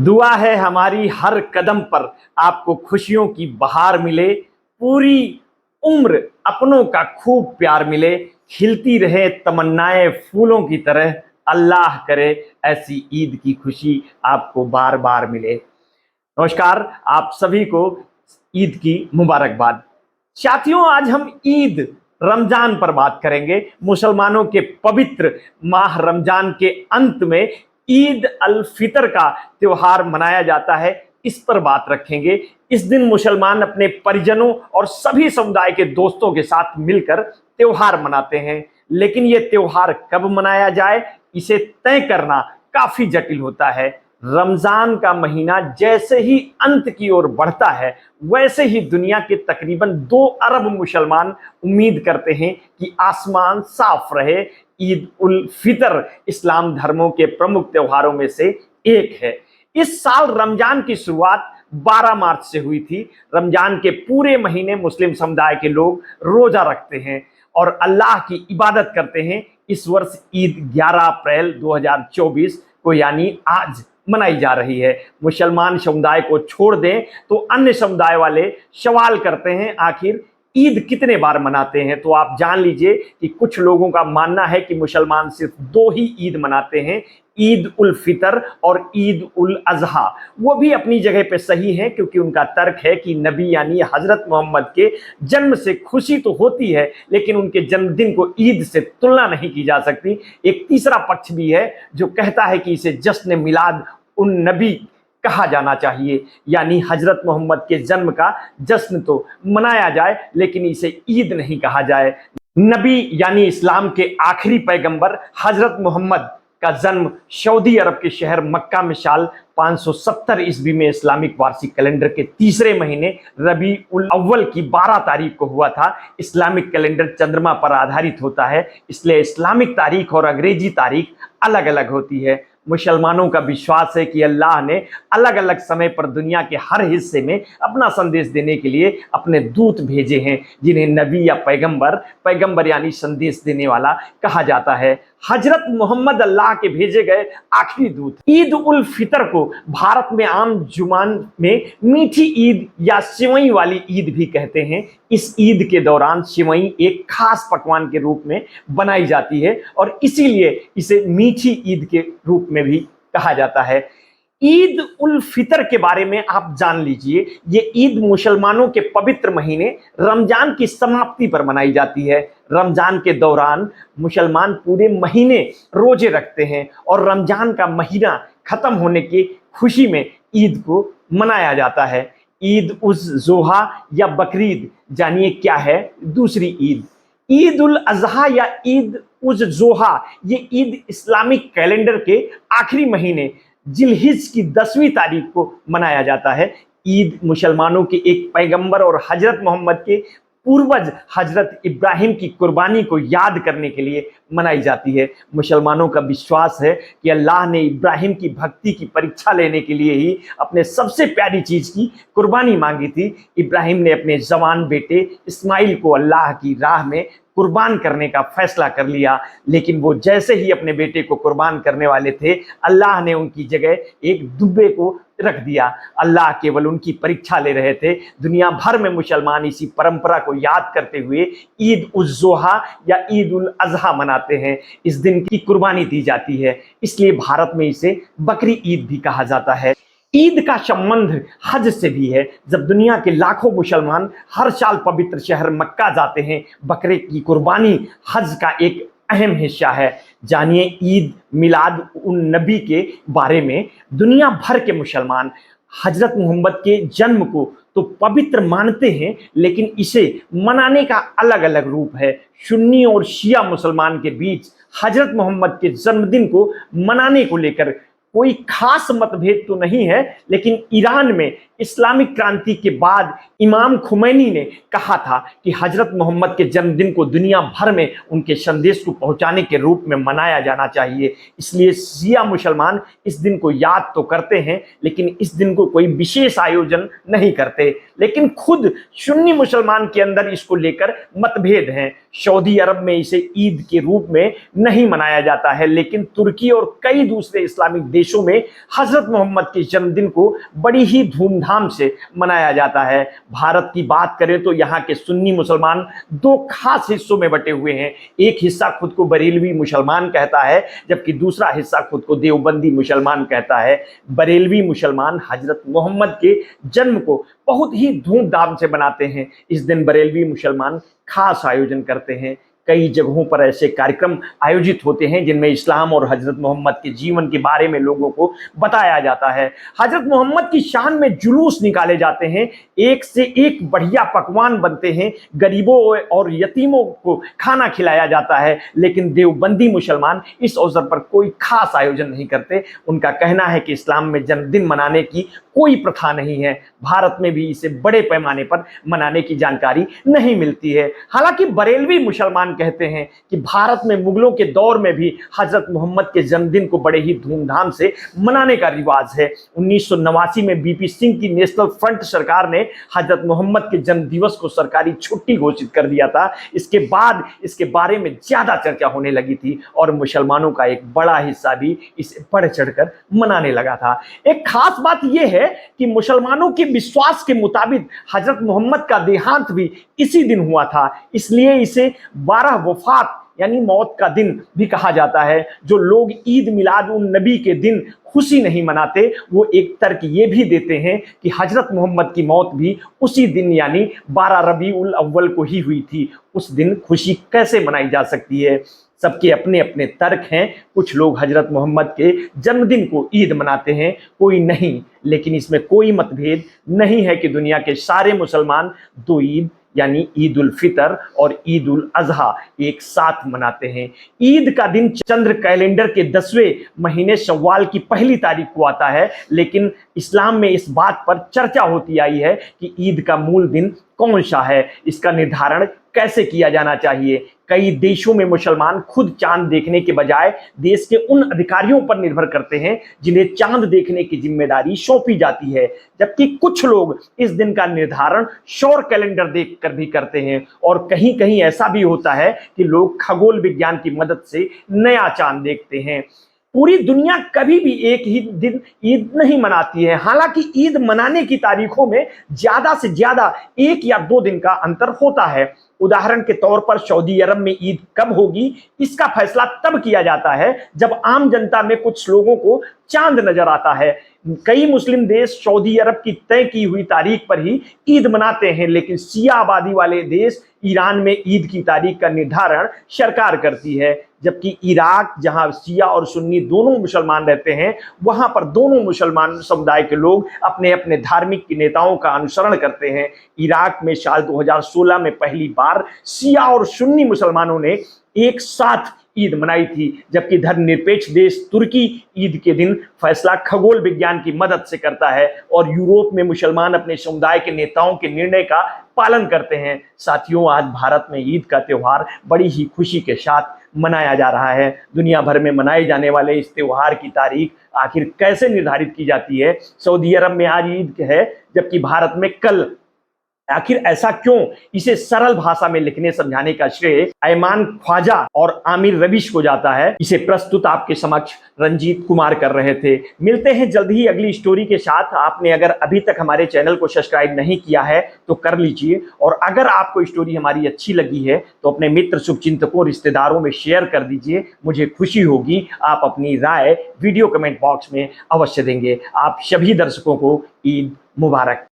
दुआ है हमारी हर कदम पर आपको खुशियों की बहार मिले, पूरी उम्र अपनों का खूब प्यार मिले, खिलती रहे तमन्नाएं फूलों की तरह, अल्लाह करे ऐसी ईद की खुशी आपको बार बार मिले। नमस्कार, आप सभी को ईद की मुबारकबाद। साथियों, आज हम ईद रमजान पर बात करेंगे। मुसलमानों के पवित्र माह रमजान के अंत में ईद अल फितर का त्योहार मनाया जाता है, इस पर बात रखेंगे। इस दिन मुसलमान अपने परिजनों और सभी समुदाय के दोस्तों के साथ मिलकर त्योहार मनाते हैं, लेकिन यह त्योहार कब मनाया जाए, इसे तय करना काफी जटिल होता है। रमजान का महीना जैसे ही अंत की ओर बढ़ता है, वैसे ही दुनिया के तकरीबन 2 अरब मुसलमान उम्मीद करते हैं कि आसमान साफ रहे। ईद उल फितर इस्लाम धर्मों के प्रमुख त्योहारों में से एक है। इस साल रमजान की शुरुआत 12 मार्च से हुई थी। रमजान के पूरे महीने मुस्लिम समुदाय के लोग रोजा रखते हैं और अल्लाह की इबादत करते हैं। इस वर्ष ईद 11 अप्रैल 2024 को यानी आज मनाई जा रही है। मुसलमान समुदाय को छोड़ दें तो अन्य समुदाय वाले सवाल करते हैं, आखिर ईद कितने बार मनाते हैं? तो आप जान लीजिए कि कुछ लोगों का मानना है कि मुसलमान सिर्फ 2 ही ईद मनाते हैं, ईद उल फितर और ईद उल अजहा। वो भी अपनी जगह पे सही है, क्योंकि उनका तर्क है कि नबी यानी हजरत मोहम्मद के जन्म से खुशी तो होती है, लेकिन उनके जन्मदिन को ईद से तुलना नहीं की जा सकती। एक तीसरा पक्ष भी है जो कहता है कि इसे जश्न मिलाद उन नबी कहा जाना चाहिए, यानी हजरत मोहम्मद के जन्म का जश्न तो मनाया जाए, लेकिन इसे ईद नहीं कहा जाए। नबी यानी इस्लाम के आखिरी पैगंबर हजरत मोहम्मद का जन्म सऊदी अरब के शहर मक्का में साल 570 ईस्वी में इस्लामिक वार्षिक कैलेंडर के तीसरे महीने रबी उल अव्वल की 12 तारीख को हुआ था। इस्लामिक कैलेंडर चंद्रमा पर आधारित होता है, इसलिए इस्लामिक तारीख और अंग्रेजी तारीख अलग अलग होती है। मुसलमानों का विश्वास है कि अल्लाह ने अलग अलग समय पर दुनिया के हर हिस्से में अपना संदेश देने के लिए अपने दूत भेजे हैं, जिन्हें नबी या पैगंबर यानी संदेश देने वाला कहा जाता है। हजरत मोहम्मद अल्लाह के भेजे गए आखिरी दूत। ईद उल फितर को भारत में आम जुबान में मीठी ईद या सेवई वाली ईद भी कहते हैं। इस ईद के दौरान सेवई एक खास पकवान के रूप में बनाई जाती है और इसीलिए इसे मीठी ईद के रूप में भी कहा जाता है। ईद उल फितर के बारे में आप जान लीजिए। ये ईद मुसलमानों के पवित्र महीने रमजान की समाप्ति पर मनाई जाती है। रमजान के दौरान मुसलमान पूरे महीने रोजे रखते हैं और रमजान का महीना खत्म होने की खुशी में ईद को मनाया जाता है। ईद उस जोहा या बकरीद, जानिए क्या है दूसरी ईद। ईद उल अजहा या ईद उज जोहा, ये ईद इस्लामिक कैलेंडर के आखिरी महीने जिलहिज की 10वीं तारीख को मनाया जाता है। ईद मुसलमानों के एक पैगंबर और हजरत मोहम्मद के पूर्वज हजरत इब्राहिम की कुर्बानी को याद करने के लिए मनाई जाती है। मुसलमानों का विश्वास है कि अल्लाह ने इब्राहिम की भक्ति की परीक्षा लेने के लिए ही अपने सबसे प्यारी चीज की कुर्बानी मांगी थी। इब्राहिम ने अपने जवान बेटे इस्माइल को अल्लाह की राह में कुर्बान करने का फैसला कर लिया, लेकिन वो जैसे ही अपने बेटे को कुर्बान करने वाले थे, अल्लाह ने उनकी जगह एक दुब्बे को रख दिया। अल्लाह केवल उनकी परीक्षा ले रहे थे। दुनिया भर में मुसलमान इसी परंपरा को याद करते हुए ईद उज जोहा या ईद उल अजहा मनाते हैं। इस दिन की कुर्बानी दी जाती है, इसलिए भारत में इसे बकरी ईद भी कहा जाता है। ईद का संबंध हज से भी है। जब दुनिया के लाखों मुसलमान हर साल पवित्र शहर मक्का जाते हैं, बकरे की कुर्बानी हज का एक अहम हिस्सा है। जानिए ईद मिलाद उन नबी के बारे में। दुनिया भर के मुसलमान हजरत मोहम्मद के जन्म को तो पवित्र मानते हैं, लेकिन इसे मनाने का अलग अलग रूप है। सुन्नी और शिया मुसलमान के बीच हजरत मोहम्मद के जन्मदिन को मनाने को लेकर कोई खास मतभेद तो नहीं है, लेकिन ईरान में इस्लामिक क्रांति के बाद इमाम खुमैनी ने कहा था कि हजरत मोहम्मद के जन्मदिन को दुनिया भर में उनके संदेश को पहुंचाने के रूप में मनाया जाना चाहिए। इसलिए शिया मुसलमान इस दिन को याद तो करते हैं, लेकिन इस दिन को कोई विशेष आयोजन नहीं करते। लेकिन खुद सुन्नी मुसलमान के अंदर इसको लेकर मतभेद हैं। सऊदी अरब में इसे ईद के रूप में नहीं मनाया जाता है, लेकिन तुर्की और कई दूसरे इस्लामिक देशों में हजरत मोहम्मद के जन्मदिन को बड़ी ही धूमधाम से मनाया जाता है। भारत की बात करें तो यहाँ के सुन्नी मुसलमान दो खास हिस्सों में बटे हुए हैं। एक हिस्सा खुद को बरेलवी मुसलमान कहता है, जबकि दूसरा हिस्सा खुद को देवबंदी मुसलमान कहता है। बरेलवी मुसलमान हजरत मोहम्मद के जन्म को बहुत ही धूमधाम से मनाते हैं। इस दिन बरेलवी मुसलमान खास आयोजन करते हैं। कई जगहों पर ऐसे कार्यक्रम आयोजित होते हैं जिनमें इस्लाम और हजरत मोहम्मद के जीवन के बारे में लोगों को बताया जाता है। हजरत मोहम्मद की शान में जुलूस निकाले जाते हैं, एक से एक बढ़िया पकवान बनते हैं, गरीबों और यतीमों को खाना खिलाया जाता है। लेकिन देवबंदी मुसलमान इस अवसर पर कोई खास आयोजन नहीं करते। उनका कहना है कि इस्लाम में जन्मदिन मनाने की कोई प्रथा नहीं है। भारत में भी इसे बड़े पैमाने पर मनाने की जानकारी नहीं मिलती है। हालांकि बरेलवी मुसलमान कहते हैं कि भारत में मुगलों के दौर में भी हजरत मोहम्मद के जन्मदिन को बड़े ही धूमधाम से मनाने का रिवाज है। 1989 में बीपी सिंह की नेशनल फ्रंट सरकार ने हजरत मोहम्मद के जन्म दिवस को सरकारी छुट्टी घोषित कर दिया था। इसके बाद इसके बारे में ज्यादा चर्चा होने लगी थी और मुसलमानों का एक बड़ा हिस्सा भी इसे बढ़ चढ़कर मनाने लगा था। एक खास बात यह है कि मुसलमानों के विश्वास के मुताबिक हजरत मोहम्मद का देहांत भी इसी दिन हुआ था, इसलिए इसे 12 वफात यानी मौत का दिन भी कहा जाता है। जो लोग ईद मिलाद उन नबी के दिन खुशी नहीं मनाते, वो एक तर्क ये भी देते हैं कि हजरत मोहम्मद की मौत भी उसी दिन यानी 12 रबीउल अव्वल को ही हुई थी। उस दिन खुशी कैसे मनाई जा सकती है? सबके अपने अपने तर्क हैं। कुछ लोग हजरत मोहम्मद के जन्मदिन को ईद मनाते हैं, कोई नहीं। लेकिन इसमें कोई मतभेद नहीं है कि दुनिया के सारे मुसलमान दो ईद यानी ईद उल फितर और ईद उल अजहा एक साथ मनाते हैं। ईद का दिन चंद्र कैलेंडर के 10वें महीने शव्वाल की पहली तारीख को आता है, लेकिन इस्लाम में इस बात पर चर्चा होती आई है कि ईद का मूल दिन कौन सा है, इसका निर्धारण कैसे किया जाना चाहिए। कई देशों में मुसलमान खुद चांद देखने के बजाय देश के उन अधिकारियों पर निर्भर करते हैं जिन्हें चांद देखने की जिम्मेदारी सौंपी जाती है, जबकि कुछ लोग इस दिन का निर्धारण सौर कैलेंडर देखकर भी करते हैं। और कहीं कहीं ऐसा भी होता है कि लोग खगोल विज्ञान की मदद से नया चांद देखते हैं। पूरी दुनिया कभी भी एक ही दिन ईद नहीं मनाती है। हालांकि ईद मनाने की तारीखों में ज्यादा से ज्यादा 1 या 2 दिन का अंतर होता है। उदाहरण के तौर पर सऊदी अरब में ईद कब होगी, इसका फैसला तब किया जाता है जब आम जनता में कुछ लोगों को चांद नजर आता है। कई मुस्लिम देश सऊदी अरब की तय की हुई तारीख पर ही ईद मनाते हैं, लेकिन शिया आबादी वाले देश ईरान में ईद की तारीख का निर्धारण सरकार करती है। जबकि इराक, जहां शिया और सुन्नी दोनों मुसलमान रहते हैं, वहां पर दोनों मुसलमान समुदाय के लोग अपने अपने धार्मिक नेताओं का अनुसरण करते हैं। इराक में साल 2016 में पहली बार शिया और सुन्नी मुसलमानों ने एक साथ ईद मनाई थी, जबकि धर्मनिरपेक्ष देश तुर्की ईद के दिन फैसला खगोल विज्ञान की मदद से करता है और यूरोप में मुसलमान अपने समुदाय के नेताओं के निर्णय का पालन करते हैं। साथियों, आज भारत में ईद का त्योहार बड़ी ही खुशी के साथ मनाया जा रहा है। दुनिया भर में मनाए जाने वाले इस त्योहार की तारीख आखिर कैसे निर्धारित की जाती है? सऊदी अरब में आज ईद है, जबकि भारत में कल। आखिर ऐसा क्यों? इसे सरल भाषा में लिखने समझाने का श्रेय ऐमान ख्वाजा और आमिर रविश को जाता है। इसे प्रस्तुत आपके समक्ष रंजीत कुमार कर रहे थे। मिलते हैं जल्द ही अगली स्टोरी के साथ। आपने अगर अभी तक हमारे चैनल को सब्सक्राइब नहीं किया है तो कर लीजिए, और अगर आपको स्टोरी हमारी अच्छी लगी है तो अपने मित्र, शुभचिंतकों, रिश्तेदारों में शेयर कर दीजिए। मुझे खुशी होगी। आप अपनी राय वीडियो कमेंट बॉक्स में अवश्य देंगे। आप सभी दर्शकों को ईद मुबारक।